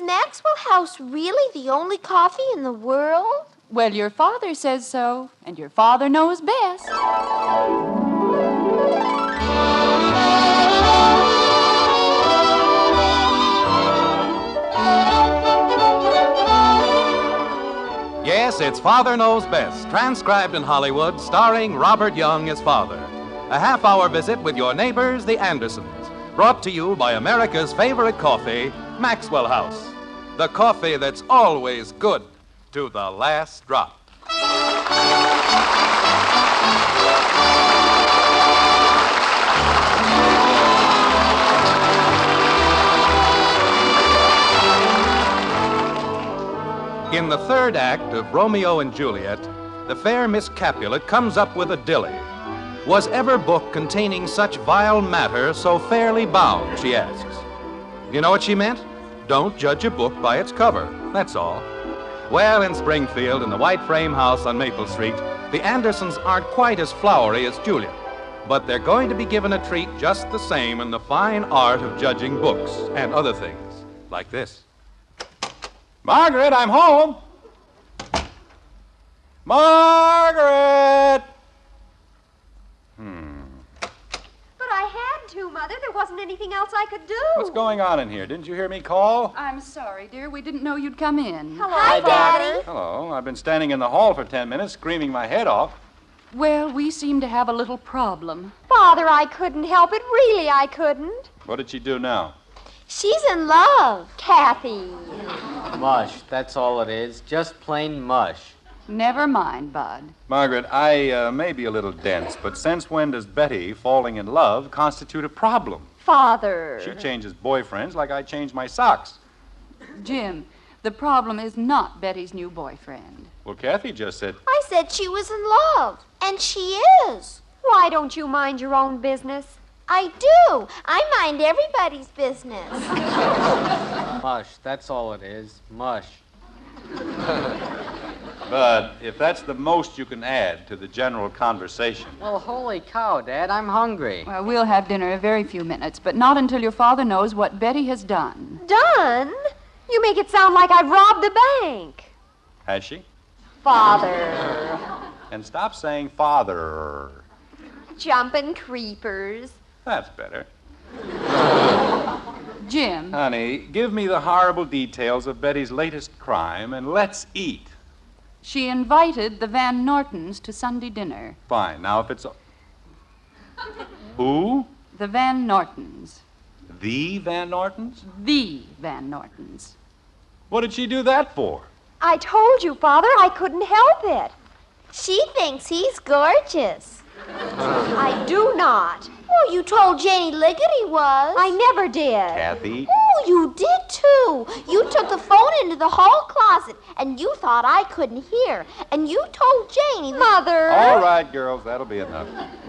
Maxwell House really the only coffee in the world? Well, your father says so, and your father knows best. Yes, it's Father Knows Best, transcribed in Hollywood, starring Robert Young as father. A half-hour visit with your neighbors, the Andersons, brought to you by America's favorite coffee, Maxwell House. The coffee that's always good to the last drop. In the third act of Romeo and Juliet, the fair Miss Capulet comes up with a dilly. Was ever book containing such vile matter so fairly bound, she asks. You know what she meant? Don't judge a book by its cover, that's all. Well, in Springfield, in the white frame house on Maple Street, the Andersons aren't quite as flowery as Juliet, but they're going to be given a treat just the same in the fine art of judging books and other things, like this. Margaret, I'm home. Margaret! But I had to, Mother. There wasn't anything else I could do. What's going on in here? Didn't you hear me call? I'm sorry, dear. We didn't know you'd come in. Hello, Hi, Daddy. Hello. I've been standing in the hall for 10 minutes screaming my head off. Well, we seem to have a little problem. Father, I couldn't help it. Really, I couldn't. What did she do now? She's in love. Kathy. Mush, that's all it is. Just plain mush. Never mind, Bud. Margaret, I may be a little dense, but since when does Betty falling in love constitute a problem? Father. She changes boyfriends like I change my socks. Jim, the problem is not Betty's new boyfriend. Well, Kathy just said... I said she was in love, and she is. Why don't you mind your own business? I do. I mind everybody's business. Mush, that's all it is. Mush. But if that's the most you can add to the general conversation... Well, holy cow, Dad, I'm hungry. Well, we'll have dinner in a very few minutes, but not until your father knows what Betty has done. Done? You make it sound like I've robbed a bank. Has she? Father. And stop saying father. Jumping creepers. That's better. Jim. Honey, give me the horrible details of Betty's latest crime, and let's eat. She invited the Van Nortons to Sunday dinner. Fine. Now, if it's... Who? The Van Nortons. The Van Nortons? The Van Nortons. What did she do that for? I told you, Father, I couldn't help it. She thinks he's gorgeous. I do not. Oh, you told Janie Liggett he was. I never did. Kathy? Oh, you did too. You took the phone into the hall closet, and you thought I couldn't hear. And you told Janie that... Mother. All right, girls, that'll be enough.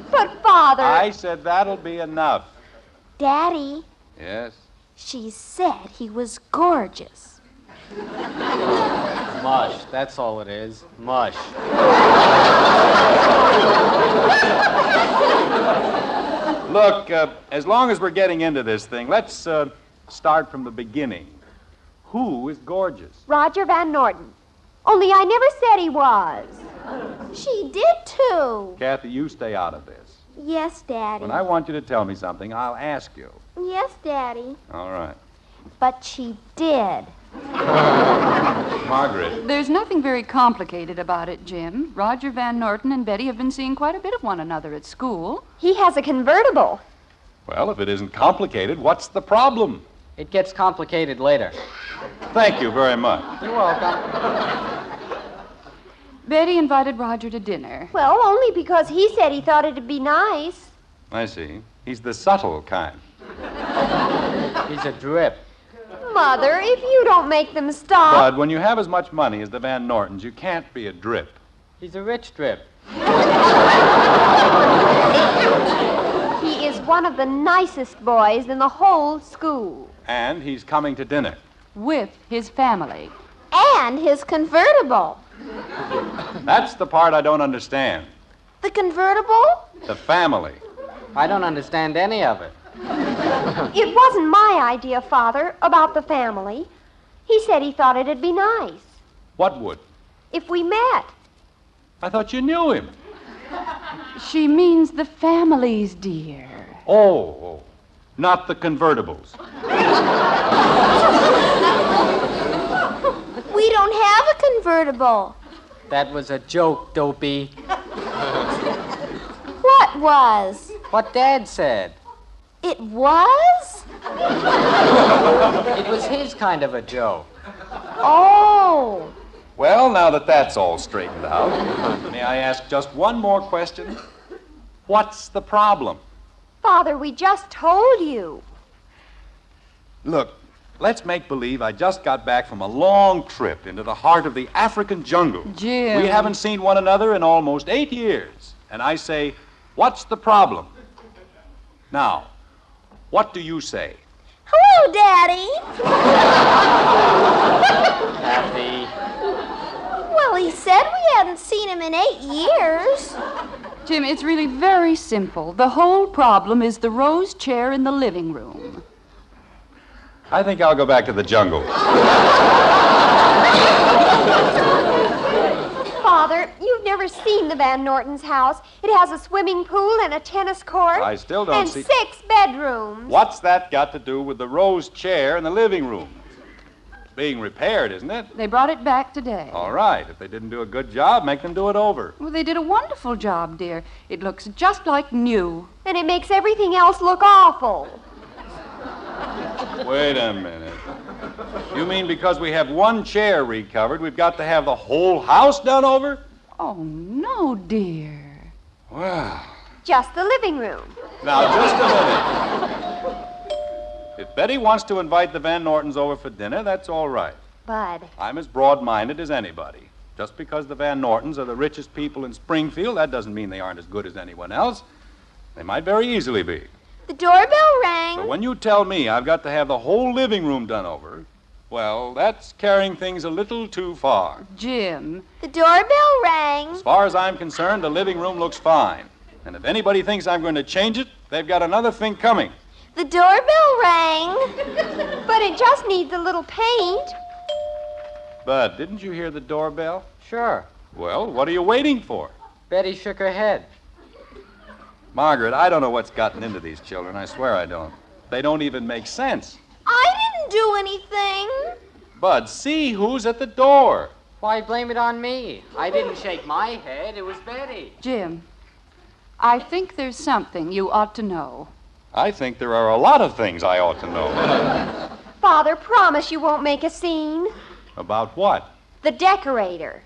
But, Father. I said that'll be enough. Daddy, Yes? she said he was gorgeous. Mush, that's all it is. Mush. Look, as long as we're getting into this thing, let's start from the beginning. Who is gorgeous? Roger Van Norton. Only I never said he was. She did too. Kathy, you stay out of this. Yes, Daddy. When I want you to tell me something, I'll ask you. Yes, Daddy. All right. But she did. Margaret. There's nothing very complicated about it, Jim. Roger Van Norton and Betty have been seeing quite a bit of one another at school. He has a convertible. Well, if it isn't complicated, what's the problem? It gets complicated later. Thank you very much. You're welcome. Betty invited Roger to dinner. Well, only because he said he thought it'd be nice. I see. He's the subtle kind. He's a drip. Mother, if you don't make them stop. Bud, when you have as much money as the Van Nortons, you can't be a drip. He's a rich drip. He is one of the nicest boys in the whole school. And he's coming to dinner. With his family. And his convertible. That's the part I don't understand. The convertible? The family. I don't understand any of it. It wasn't my idea, Father, about the family. He said he thought it'd be nice What would? if we met. I thought you knew him. She means the families, dear. Oh, not the convertibles. We don't have a convertible. That was a joke, Dopey. What was? What Dad said. It was? It was his kind of a joke. Oh. Well, now that that's all straightened out, may I ask just one more question? What's the problem? Father, we just told you. Look, let's make believe I just got back from a long trip into the heart of the African jungle. Jim. We haven't seen one another in almost 8 years. And I say, what's the problem? Now, what do you say? Hello, Daddy. Kathy. Well, he said we hadn't seen him in 8 years. Jim, it's really very simple. The whole problem is the rose chair in the living room. I think I'll go back to the jungle. Father, you've never seen the Van Norton's house. It has a swimming pool and a tennis court. I still don't and see... 6 bedrooms. What's that got to do with the rose chair in the living room? It's being repaired, isn't it? They brought it back today. All right. If they didn't do a good job, make them do it over. Well, they did a wonderful job, dear. It looks just like new. And it makes everything else look awful. Wait a minute. You mean because we have one chair recovered, we've got to have the whole house done over? Oh, no, dear. Well, Just the living room. now just a minute. If Betty wants to invite the Van Nortons over for dinner, that's all right. Bud, I'm as broad-minded as anybody. Just because the Van Nortons are the richest people in Springfield, that doesn't mean they aren't as good as anyone else. They might very easily be. The doorbell rang. But when you tell me I've got to have the whole living room done over, well, that's carrying things a little too far. Jim. The doorbell rang. As far as I'm concerned, the living room looks fine. And if anybody thinks I'm going to change it, they've got another thing coming. The doorbell rang. but it just needs a little paint. Bud, didn't you hear the doorbell? Sure. Well, what are you waiting for? Betty shook her head. Margaret, I don't know what's gotten into these children. I swear I don't. They don't even make sense. I didn't do anything. Bud, see who's at the door. Why blame it on me? I didn't shake my head. It was Betty. Jim, I think there's something you ought to know. I think there are a lot of things I ought to know. Father, promise you won't make a scene. About what? The decorator.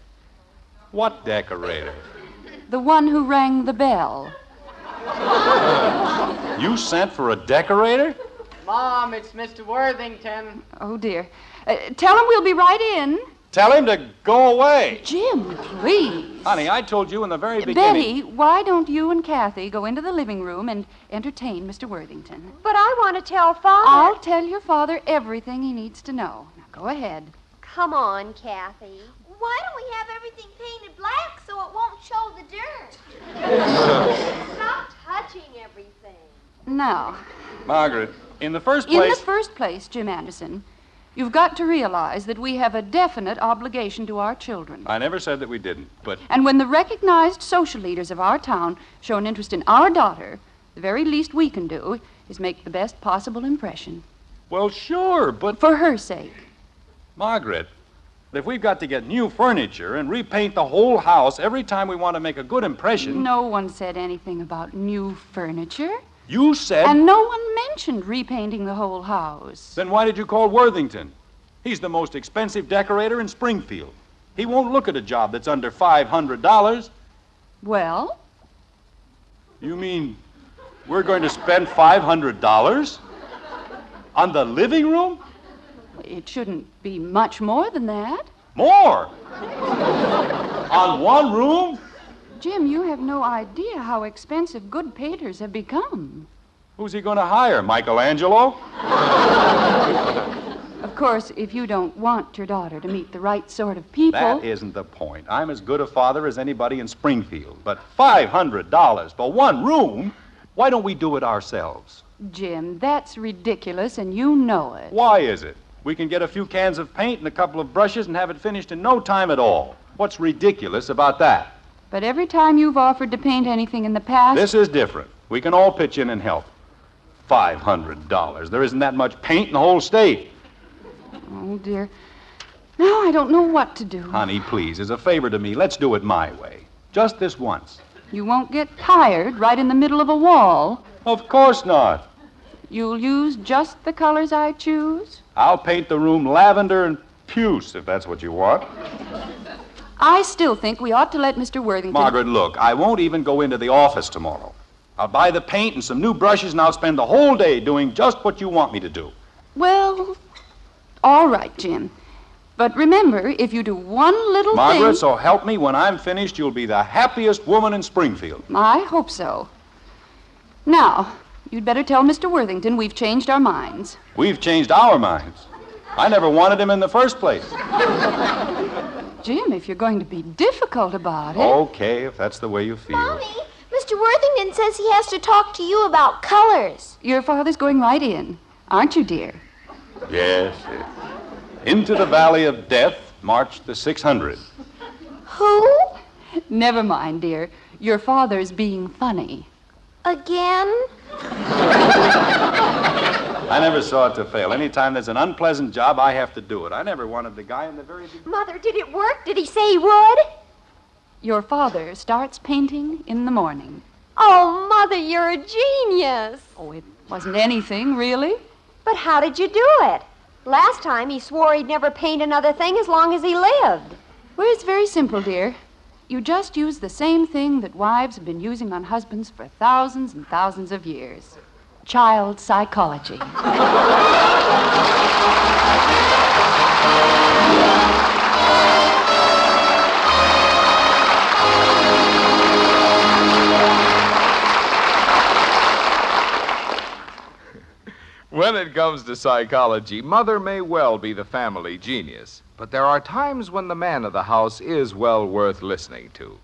What decorator? The one who rang the bell. You sent for a decorator? Mom, it's Mr. Worthington. Oh, dear. Tell him we'll be right in. Tell him to go away. Jim, please. Honey, I told you in the very beginning. Betty, why don't you and Kathy go into the living room and entertain Mr. Worthington? But I want to tell Father. I'll tell your father everything he needs to know. Now, go ahead. Come on, Kathy. Why don't we have everything painted black so it won't show the dirt? Stop touching everything. Now, Margaret, in the first in place... the first place, Jim Anderson, you've got to realize that we have a definite obligation to our children. I never said that we didn't, but... And when the recognized social leaders of our town show an interest in our daughter, the very least we can do is make the best possible impression. Well, sure, but... For her sake. Margaret, if we've got to get new furniture and repaint the whole house every time we want to make a good impression... No one said anything about new furniture. You said... And no one mentioned repainting the whole house. Then why did you call Worthington? He's the most expensive decorator in Springfield. He won't look at a job that's under $500. Well? You mean we're going to spend $500 on the living room? It shouldn't be much more than that. More? On one room? Jim, you have no idea how expensive good painters have become. Who's he going to hire, Michelangelo? Of course, if you don't want your daughter to meet the right sort of people... That isn't the point. I'm as good a father as anybody in Springfield. But $500 for one room? Why don't we do it ourselves? Jim, that's ridiculous, and you know it. Why is it? We can get a few cans of paint and a couple of brushes and have it finished in no time at all. What's ridiculous about that? But every time you've offered to paint anything in the past... This is different. We can all pitch in and help. $500. There isn't that much paint in the whole state. Oh, dear. Now I don't know what to do. Honey, please, as a favor to me, let's do it my way. Just this once. You won't get tired right in the middle of a wall. Of course not. You'll use just the colors I choose? I'll paint the room lavender and puce, if that's what you want. I still think we ought to let Mr. Worthington... Margaret, look, I won't even go into the office tomorrow. I'll buy the paint and some new brushes, and I'll spend the whole day doing just what you want me to do. Well, all right, Jim. But remember, if you do one little thing... Margaret, so help me, when I'm finished, you'll be the happiest woman in Springfield. I hope so. Now, you'd better tell Mr. Worthington we've changed our minds. We've changed our minds. I never wanted him in the first place. Jim, if you're going to be difficult about it... Okay, if that's the way you feel. Mommy, Mr. Worthington says he has to talk to you about colors. Your father's going right in, aren't you, dear? Yes, yes. Into the Valley of Death, March the 600. Who? Never mind, dear. Your father's being funny. Again? I never saw it to fail. Anytime there's an unpleasant job, I have to do it. I never wanted the guy in the very beginning. Mother, did it work? Did he say he would? Your father starts painting in the morning. Oh, Mother, you're a genius. Oh, it wasn't anything, really. But how did you do it? Last time he swore he'd never paint another thing as long as he lived. Well, it's very simple, dear. You just use the same thing that wives have been using on husbands for thousands and thousands of years. Child psychology. When it comes to psychology, Mother may well be the family genius, but there are times when the man of the house is well worth listening to.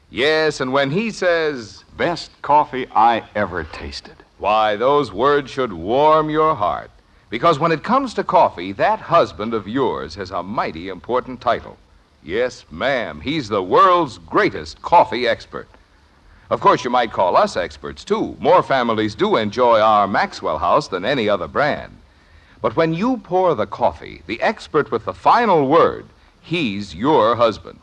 Yes, and when he says, Best coffee I ever tasted. why, those words should warm your heart. Because when it comes to coffee, that husband of yours has a mighty important title. Yes, ma'am, he's the world's greatest coffee expert. Of course, you might call us experts, too. More families do enjoy our Maxwell House than any other brand. But when you pour the coffee, the expert with the final word, he's your husband.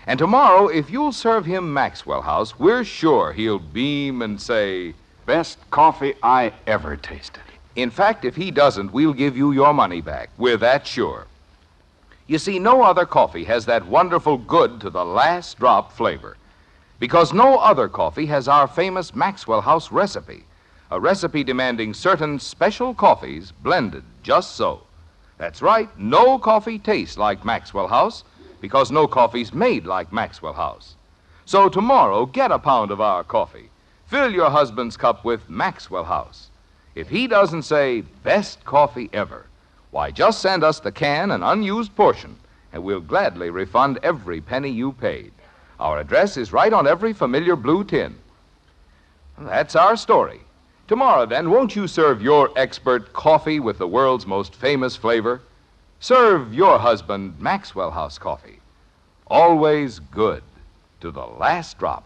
And tomorrow, if you'll serve him Maxwell House, we're sure he'll beam and say, Best coffee I ever tasted. in fact, if he doesn't, we'll give you your money back. We're that sure. You see, no other coffee has that wonderful good to the last drop flavor. Because no other coffee has our famous Maxwell House recipe, a recipe demanding certain special coffees blended just so. That's right, no coffee tastes like Maxwell House, because no coffee's made like Maxwell House. So tomorrow, get a pound of our coffee. Fill your husband's cup with Maxwell House. If he doesn't say, best coffee ever, why, just send us the can and unused portion, and we'll gladly refund every penny you paid. Our address is right on every familiar blue tin. That's our story. Tomorrow, then, won't you serve your expert coffee with the world's most famous flavor? Serve your husband Maxwell House coffee. Always good to the last drop.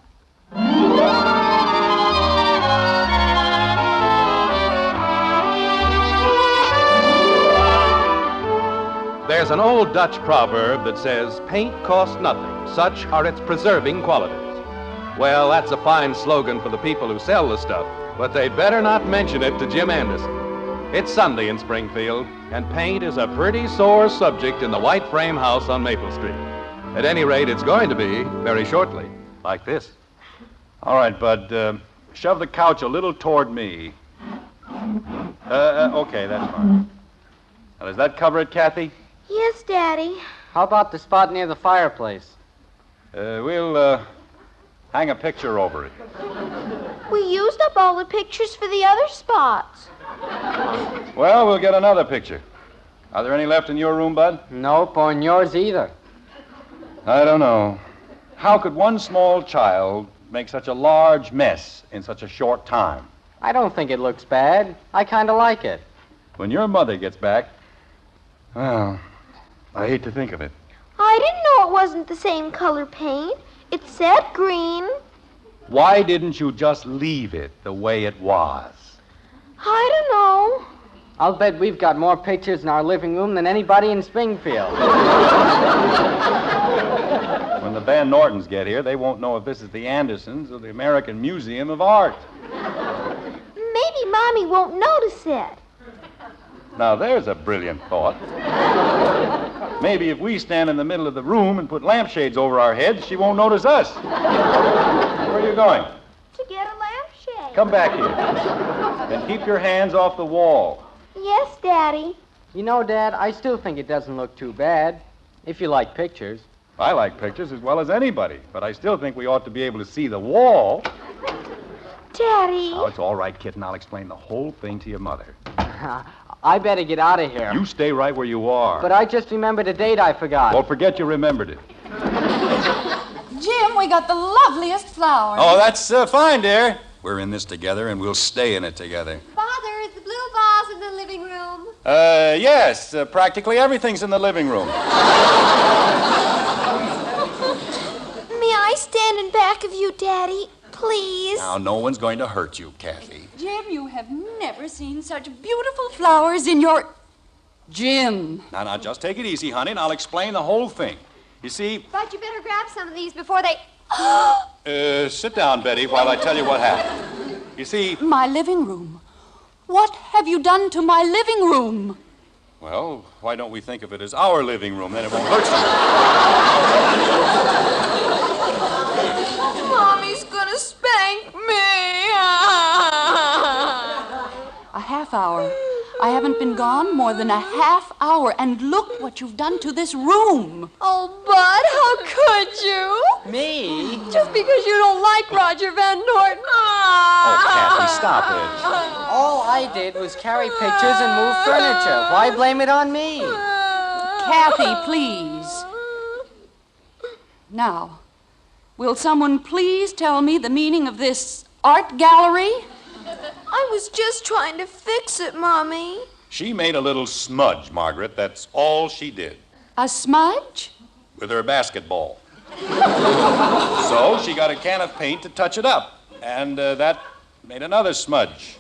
There's an old Dutch proverb that says, paint costs nothing. Such are its preserving qualities. Well, that's a fine slogan for the people who sell the stuff, but they'd better not mention it to Jim Anderson. It's Sunday in Springfield, and paint is a pretty sore subject in the white frame house on Maple Street. At any rate, it's going to be very shortly, like this. All right, Bud, shove the couch a little toward me. Okay, that's fine. Now, does that cover it, Kathy? Yes, Daddy. How about the spot near the fireplace? We'll hang a picture over it. We used up all the pictures for the other spots. Well, we'll get another picture. Are there any left in your room, Bud? Nope, or in yours either. I don't know. How could one small child make such a large mess in such a short time? I don't think it looks bad. I kind of like it. When your mother gets back, Well, I hate to think of it. I didn't know it wasn't the same color paint. It said green. Why didn't you just leave it the way it was? I don't know. I'll bet we've got more pictures in our living room than anybody in Springfield. When the Van Nortons get here, they won't know if this is the Andersons or the American Museum of Art. Maybe Mommy won't notice it. Now, there's a brilliant thought. Maybe if we stand in the middle of the room and put lampshades over our heads, she won't notice us. Where are you going? To get a lampshade. Come back here. Then keep your hands off the wall. Yes, Daddy. You know, Dad, I still think it doesn't look too bad, if you like pictures. I like pictures as well as anybody, but I still think we ought to be able to see the wall. Daddy. Now, it's all right, kitten. I'll explain the whole thing to your mother. I better get out of here. You stay right where you are. But I just remembered a date I forgot. Don't forget you remembered it. Jim, we got the loveliest flowers. Oh, that's fine, dear. We're in this together, and we'll stay in it together. Father, is the blue vase in the living room? Yes. Practically everything's in the living room. May I stand in back of you, Daddy? Please. Now, no one's going to hurt you, Kathy. Jim, you have never seen such beautiful flowers in your... Jim. Now, just take it easy, honey, and I'll explain the whole thing. You see... But you better grab some of these before they... Sit down, Betty, while I tell you what happened. You see... My living room. What have you done to my living room? Well, why don't we think of it as our living room? Then it won't hurt you. Mommy's gonna spank me. A half hour. I haven't been gone more than a half hour, and look what you've done to this room. Oh, Bud, how could you? Me? Just because you don't like Roger Van Norton. Oh, Kathy, stop it. All I did was carry pictures and move furniture. Why blame it on me? Kathy, please. Now, will someone please tell me the meaning of this art gallery? I was just trying to fix it, Mommy. She made a little smudge, Margaret. That's all she did. A smudge? With her basketball. So she got a can of paint to touch it up. And that made another smudge.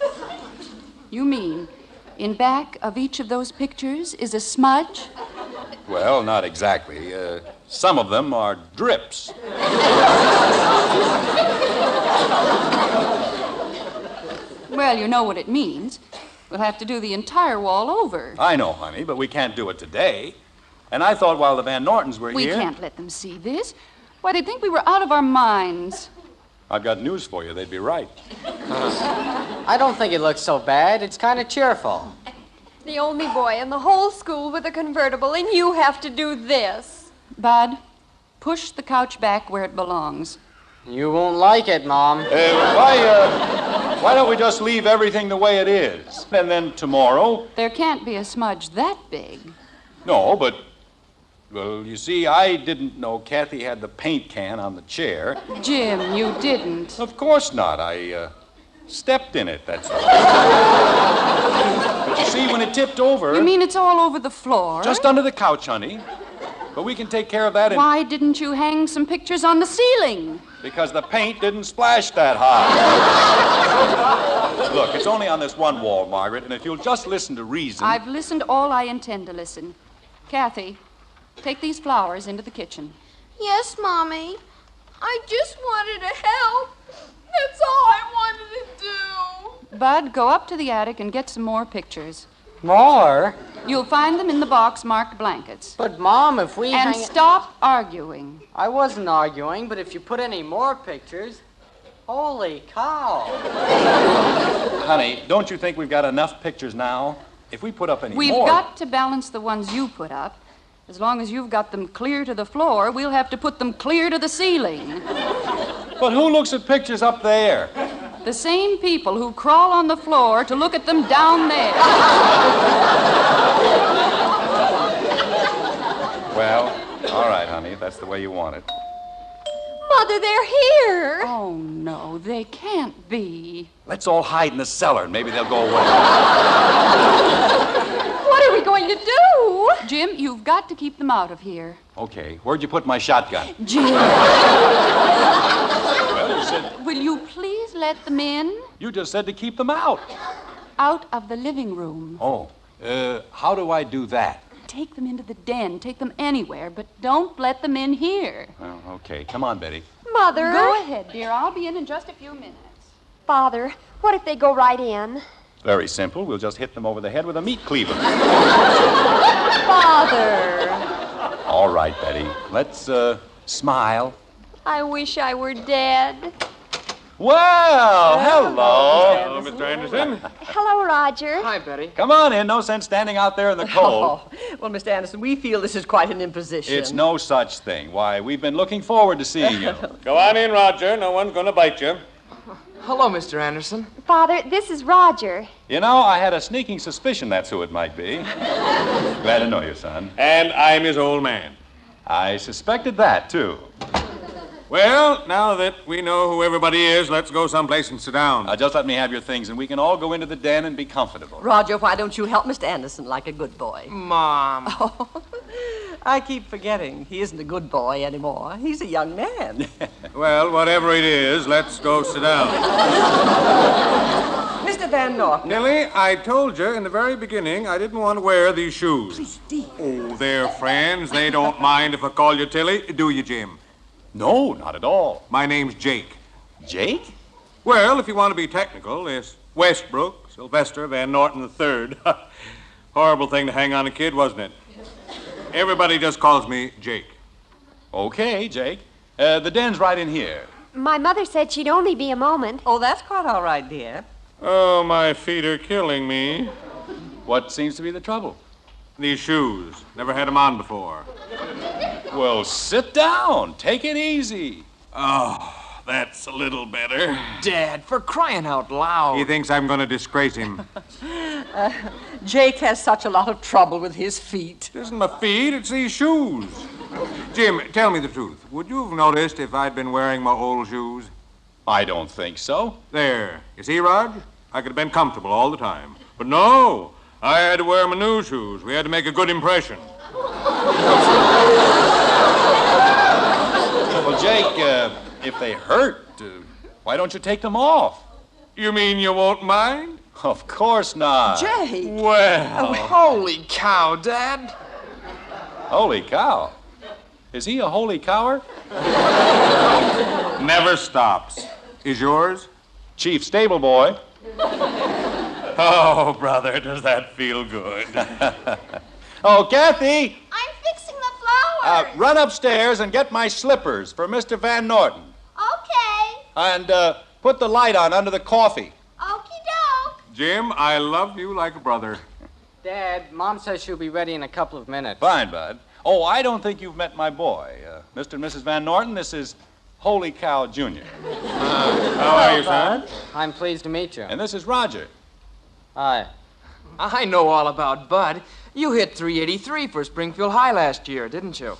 You mean in back of each of those pictures is a smudge? Well, not exactly. Some of them are drips. Well, you know what it means. We'll have to do the entire wall over. I know, honey, but we can't do it today. And I thought while the Van Nortons were We here... can't let them see this. Why, they'd think we were out of our minds. I've got news for you. They'd be right. I don't think it looks so bad. It's kind of cheerful. The only boy in the whole school with a convertible, and you have to do this. Bud, push the couch back where it belongs. You won't like it, Mom. Why don't we just leave everything the way it is? And then tomorrow... There can't be a smudge that big. No, but... Well, you see, I didn't know Kathy had the paint can on the chair. Jim, you didn't. Of course not. I stepped in it, that's all. But you see, when it tipped over... You mean it's all over the floor? Just under the couch, honey. But we can take care of that in... Why didn't you hang some pictures on the ceiling? Because the paint didn't splash that high. Look, it's only on this one wall, Margaret, and if you'll just listen to reason... I've listened all I intend to listen. Kathy, take these flowers into the kitchen. Yes, Mommy. I just wanted to help. That's all I wanted to do. Bud, go up to the attic and get some more pictures. More? You'll find them in the box marked blankets. But, Mom, if we And hang... stop arguing. I wasn't arguing, but if you put any more pictures... Holy cow. Honey, don't you think we've got enough pictures now? If we put up any We've more... got to balance the ones you put up. As long as you've got them clear to the floor, we'll have to put them clear to the ceiling. But who looks at pictures up there? The same people who crawl on the floor to look at them down there. Well, all right, honey, if that's the way you want it. Mother, they're here. Oh, no, they can't be. Let's all hide in the cellar, and maybe they'll go away. What are we going to do? Jim, you've got to keep them out of here. Okay, where'd you put my shotgun? Jim. Well, you said... Will you please let them in? You just said to keep them out. Out of the living room. Oh, how do I do that? Take them into the den. Take them anywhere, but don't let them in here. Oh, okay. Come on, Betty. Mother. Go ahead, dear. I'll be in just a few minutes. Father, what if they go right in? Very simple. We'll just hit them over the head with a meat cleaver. Father. All right, Betty. Let's, smile. I wish I were dead. Well, hello. Hello, Mr. Anderson. Hello, Roger. Hi, Betty. Come on in. No sense standing out there in the cold. Oh, well, Mr. Anderson, we feel this is quite an imposition. It's no such thing. Why, we've been looking forward to seeing you. Go on in, Roger. No one's going to bite you. Hello, Mr. Anderson. Father, this is Roger. You know, I had a sneaking suspicion that's who it might be. Glad to know you, son. And I'm his old man. I suspected that, too. Well, now that we know who everybody is, let's go someplace and sit down. Just let me have your things, and we can all go into the den and be comfortable. Roger, why don't you help Mr. Anderson like a good boy? Mom. Oh, I keep forgetting. He isn't a good boy anymore. He's a young man. Well, whatever it is, let's go sit down. Mr. Van Norton. Nellie, I told you in the very beginning I didn't want to wear these shoes. Please, dear. Oh, they're friends. They don't mind if I call you Tilly. Do you, Jim? No, not at all. My name's Jake. Jake? Well, if you want to be technical, it's Westbrook Sylvester Van Norton III. Horrible thing to hang on a kid, wasn't it? Everybody just calls me Jake. Okay, Jake. The den's right in here. My mother said she'd only be a moment. Oh, that's quite all right, dear. Oh, my feet are killing me. What seems to be the trouble? These shoes. Never had them on before. Well, sit down. Take it easy. Oh, that's a little better. Dad, for crying out loud. He thinks I'm going to disgrace him. Jake has such a lot of trouble with his feet. It isn't my feet, it's these shoes. Jim, tell me the truth. Would you have noticed if I'd been wearing my old shoes? I don't think so. There. You see, Rod? I could have been comfortable all the time. But no, I had to wear my new shoes. We had to make a good impression. Well, Jake, if they hurt, why don't you take them off? You mean you won't mind? Of course not. Jake! Well, Holy cow, Dad. Holy cow. Is he a holy cower? never stops. Is yours? Chief stable boy. Oh, brother, does that feel good? Oh, Kathy, I'm fixing the flowers. run upstairs and get my slippers for Mr. Van Norton. Okay. And put the light on under the coffee. Okie doke. Jim, I love you like a brother. Dad, Mom says she'll be ready in a couple of minutes. Fine, Bud. Oh, I don't think you've met my boy. Mr. and Mrs. Van Norton, this is Holy Cow Jr. How are you, son? I'm pleased to meet you. And this is Roger. Hi. I know all about Bud. You hit 383 for Springfield High last year, didn't you?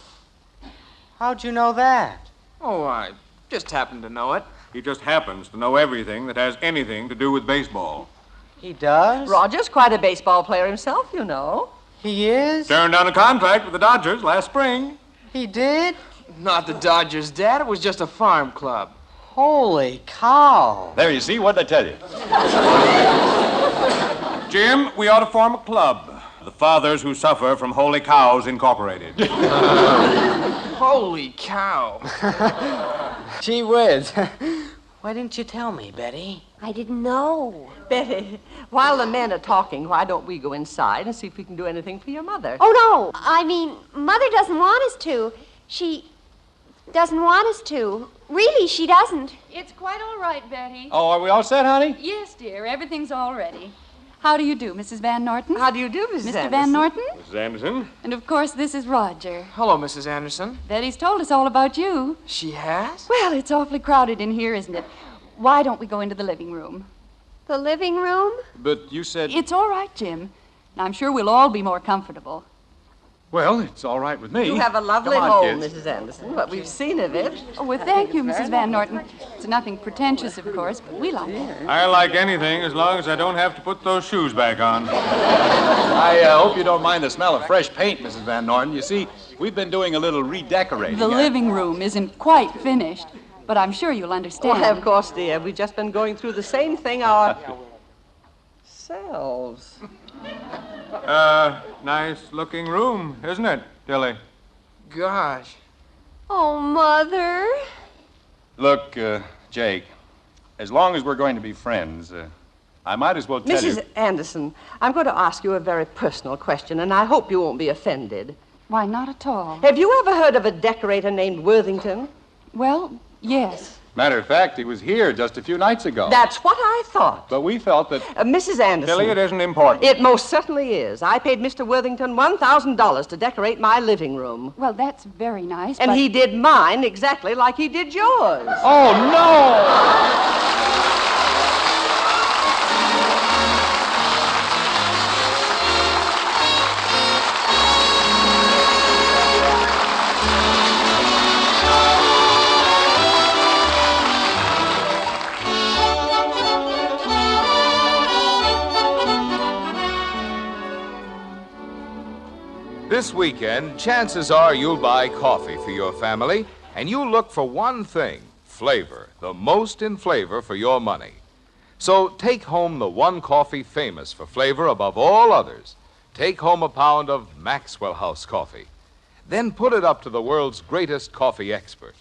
How'd you know that? Oh, I just happened to know it. He just happens to know everything that has anything to do with baseball. He does? Roger's quite a baseball player himself, you know. He is? Turned down a contract with the Dodgers last spring. He did? Not the Dodgers, Dad. It was just a farm club. Holy cow. There, you see? What did I tell you? Jim, we ought to form a club. The Fathers Who Suffer from Holy Cows Incorporated. Holy cow. Gee whiz. Why didn't you tell me, Betty? I didn't know. Betty, while the men are talking, why don't we go inside and see if we can do anything for your mother? Oh, no. I mean, Mother doesn't want us to. She doesn't want us to. Really, she doesn't. It's quite all right, Betty. Oh, are we all set, honey? Yes, dear. Everything's all ready. How do you do, Mrs. Van Norton? How do you do, Mrs. Mr. Anderson? Van Norton? Mrs. Anderson? And of course, this is Roger. Hello, Mrs. Anderson. Betty's told us all about you. She has? Well, it's awfully crowded in here, isn't it? Why don't we go into the living room? The living room? But you said... It's all right, Jim. I'm sure we'll all be more comfortable. Well, it's all right with me. You have a lovely Come on, home, kids. Mrs. Anderson. What we've seen of it. Oh, well, thank you, Mrs. Van Norton. It's nothing pretentious, of course, but we like it. I like anything as long as I don't have to put those shoes back on. I hope you don't mind the smell of fresh paint, Mrs. Van Norton. You see, we've been doing a little redecorating. The living room isn't quite finished, but I'm sure you'll understand. Why, of course, dear. We've just been going through the same thing ourselves. Nice-looking room, isn't it, Tilly? Gosh. Oh, Mother. Look, Jake, as long as we're going to be friends, I might as well tell you... Mrs. Anderson, I'm going to ask you a very personal question, and I hope you won't be offended. Why, not at all. Have you ever heard of a decorator named Worthington? Well, yes. Matter of fact, he was here just a few nights ago. That's what I thought. But we felt that... Mrs. Anderson. Tilly, it isn't important. It most certainly is. I paid Mr. Worthington $1,000 to decorate my living room. Well, that's very nice, And but... he did mine exactly like he did yours. Oh, no! This weekend, chances are you'll buy coffee for your family, and you'll look for one thing, flavor, the most in flavor for your money. So take home the one coffee famous for flavor above all others. Take home a pound of Maxwell House coffee. Then put it up to the world's greatest coffee expert.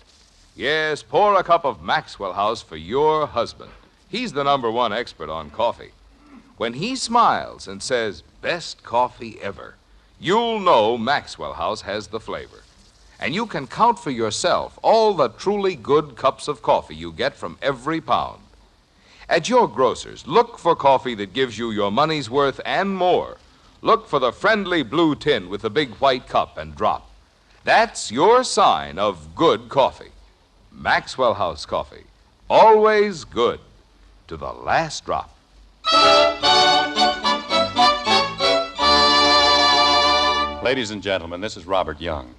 Yes, pour a cup of Maxwell House for your husband. He's the #1 expert on coffee. When he smiles and says, "Best coffee ever," you'll know Maxwell House has the flavor. And you can count for yourself all the truly good cups of coffee you get from every pound. At your grocer's, look for coffee that gives you your money's worth and more. Look for the friendly blue tin with the big white cup and drop. That's your sign of good coffee. Maxwell House coffee. Always good to the last drop. Ladies and gentlemen, this is Robert Young.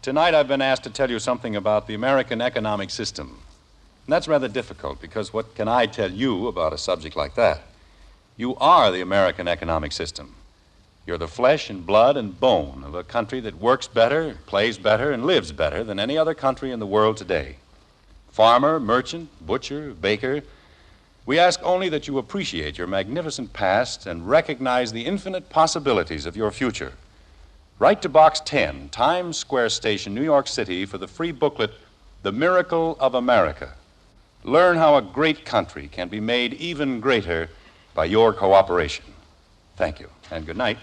Tonight I've been asked to tell you something about the American economic system. And that's rather difficult because what can I tell you about a subject like that? You are the American economic system. You're the flesh and blood and bone of a country that works better, plays better, and lives better than any other country in the world today. Farmer, merchant, butcher, baker, we ask only that you appreciate your magnificent past and recognize the infinite possibilities of your future. Write to Box 10, Times Square Station, New York City, for the free booklet, The Miracle of America. Learn how a great country can be made even greater by your cooperation. Thank you, and good night.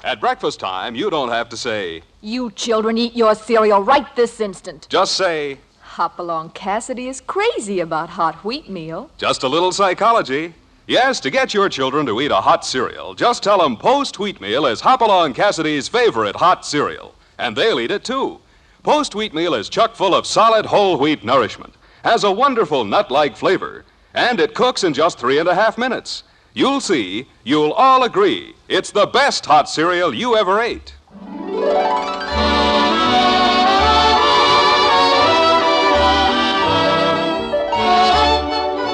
At breakfast time, you don't have to say, "You children eat your cereal right this instant." just say, Hopalong Cassidy is crazy about hot wheatmeal. just a little psychology. Yes, to get your children to eat a hot cereal, just tell them Post Wheatmeal is Hopalong Cassidy's favorite hot cereal. And they'll eat it, too. Post Wheatmeal is chock full of solid whole wheat nourishment, has a wonderful nut-like flavor, and it cooks in just 3.5 minutes. You'll see, you'll all agree, it's the best hot cereal you ever ate.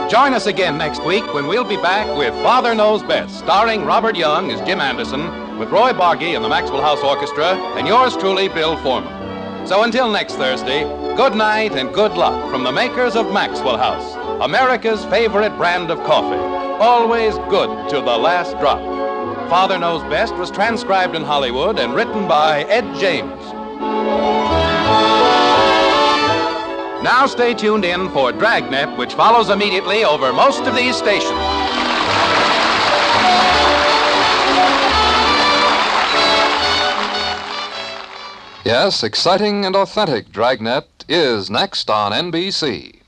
Join us again next week when we'll be back with Father Knows Best, starring Robert Young as Jim Anderson, with Roy Bargy and the Maxwell House Orchestra, and yours truly, Bill Foreman. So until next Thursday, good night and good luck from the makers of Maxwell House, America's favorite brand of coffee. Always good to the last drop. Father Knows Best was transcribed in Hollywood and written by Ed James. Now stay tuned in for Dragnet, which follows immediately over most of these stations. Yes, exciting and authentic Dragnet is next on NBC.